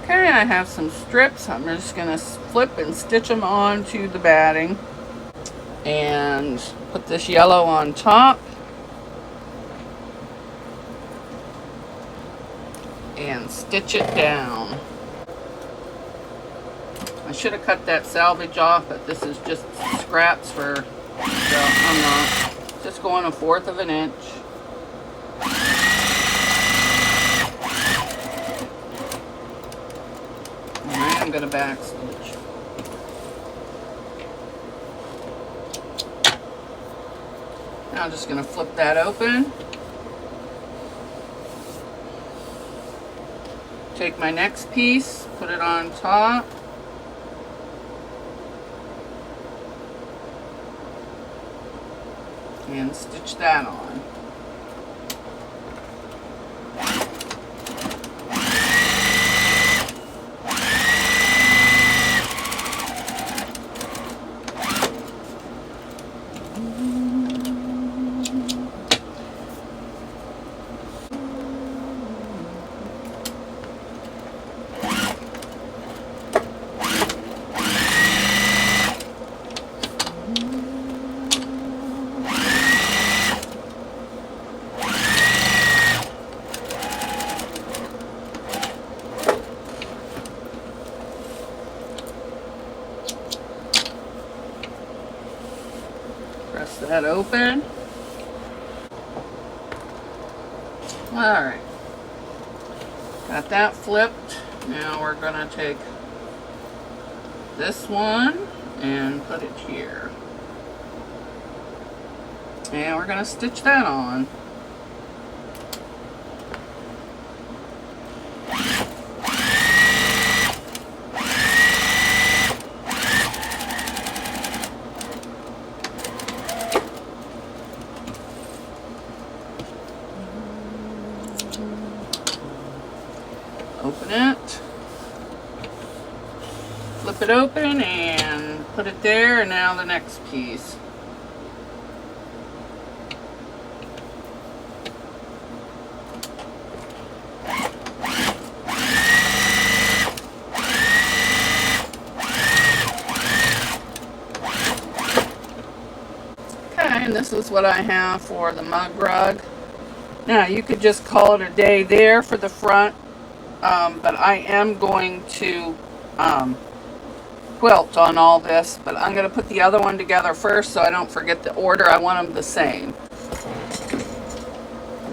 Okay, I have some strips. I'm just going to flip and stitch them onto the batting. And put this yellow on top. And stitch it down. I should have cut that salvage off, but this is just scraps for, so I'm not. Just going 1/4 of an inch. And I'm going to back stitch. Now I'm just going to flip that open. Take my next piece, put it on top. And stitch that on. Press that open. Alright. Got that flipped. Now we're going to take this one and put it here. And we're going to stitch that on. Open it, flip it open and put it there, and now the next piece. Okay, and this is what I have for the mug rug. Now you could just call it a day there for the front. But I am going to quilt on all this, but I'm going to put the other one together first so I don't forget the order. I want them the same.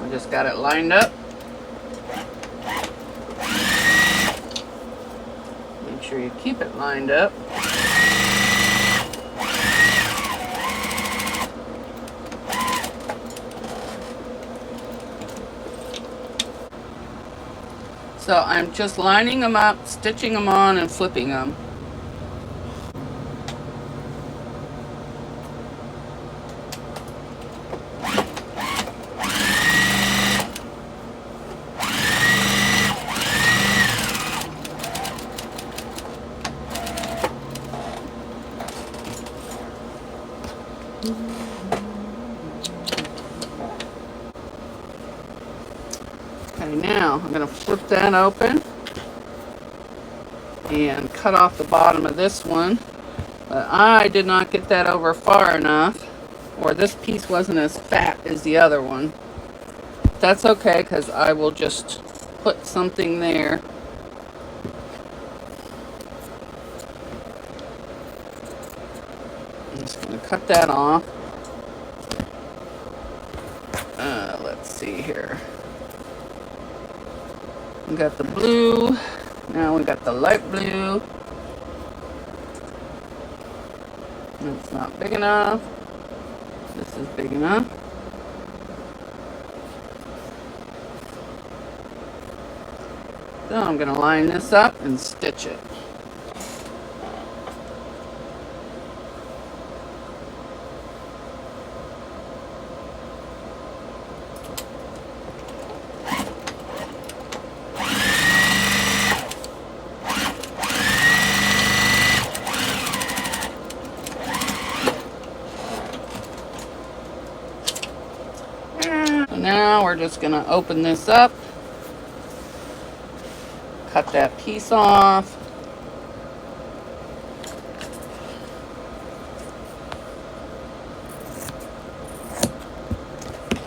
I just got it lined up. Make sure you keep it lined up. So I'm just lining them up, stitching them on, and flipping them. Okay, now I'm going to flip that open and cut off the bottom of this one. But I did not get that over far enough, or this piece wasn't as fat as the other one. That's okay, because I will just put something there. I'm just going to cut that off. Let's see here. We got the blue. Now we got the light blue. That's not big enough. This is big enough. So I'm going to line this up and stitch it. Now we're just going to open this up cut that piece off.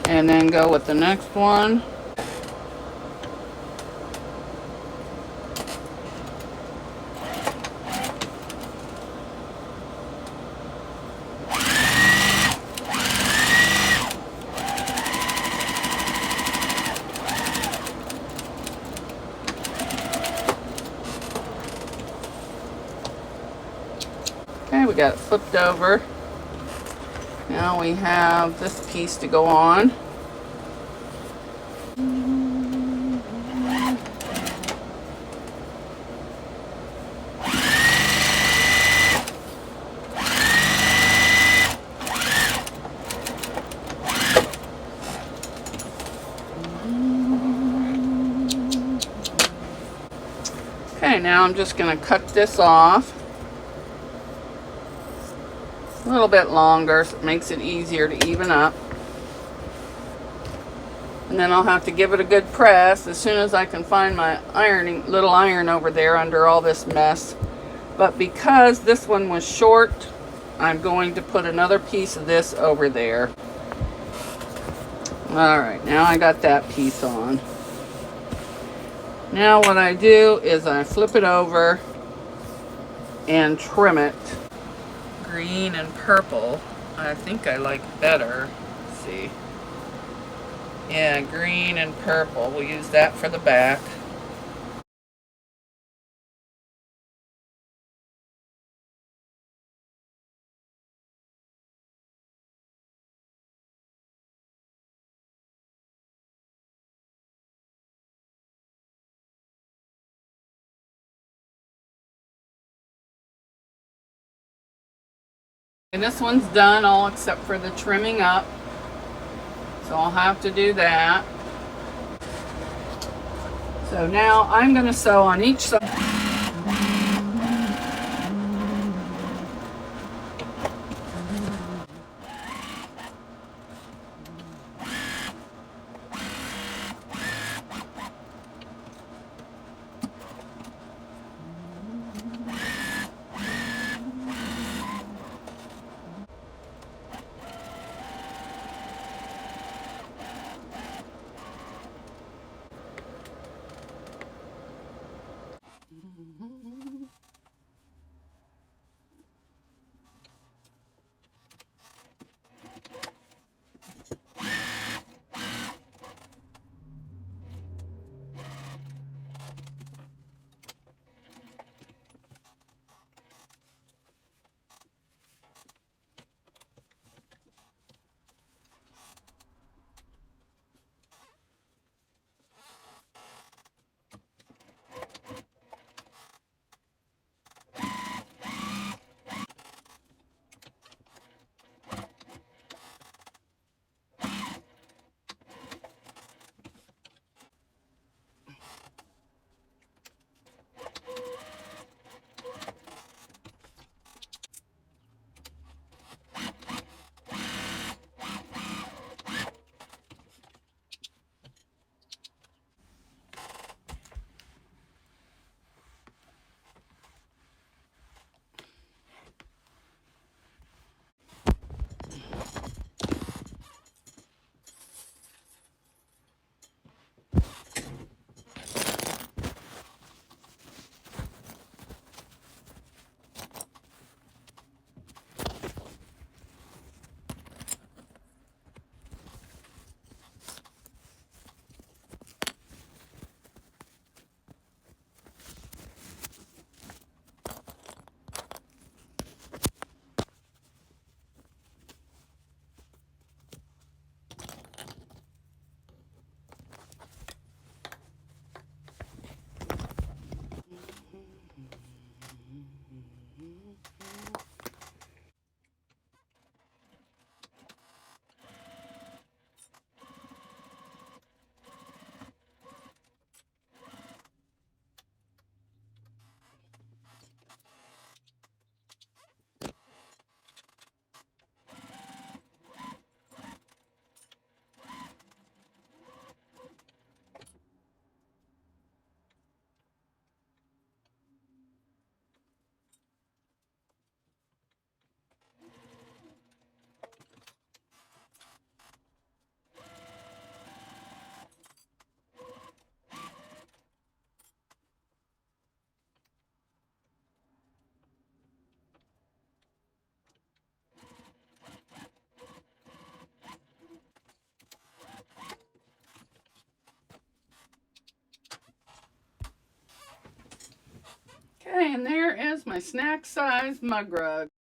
And then go with the next one. Okay, we got it flipped over. Now we have this piece to go on. Okay, now I'm just going to cut this off a little bit longer so it makes it easier to even up. And then I'll have to give it a good press as soon as I can find my little iron over there under all this mess. But because this one was short, I'm going to put another piece of this over there. Alright, now I got that piece on. Now what I do is I flip it over and trim it. Green and purple, I think I like better. Let's see. Yeah, green and purple. We'll use that for the back. And this one's done all except for the trimming up. So I'll have to do that. So now I'm going to sew on each side. Okay, and there is my snack size mug rug.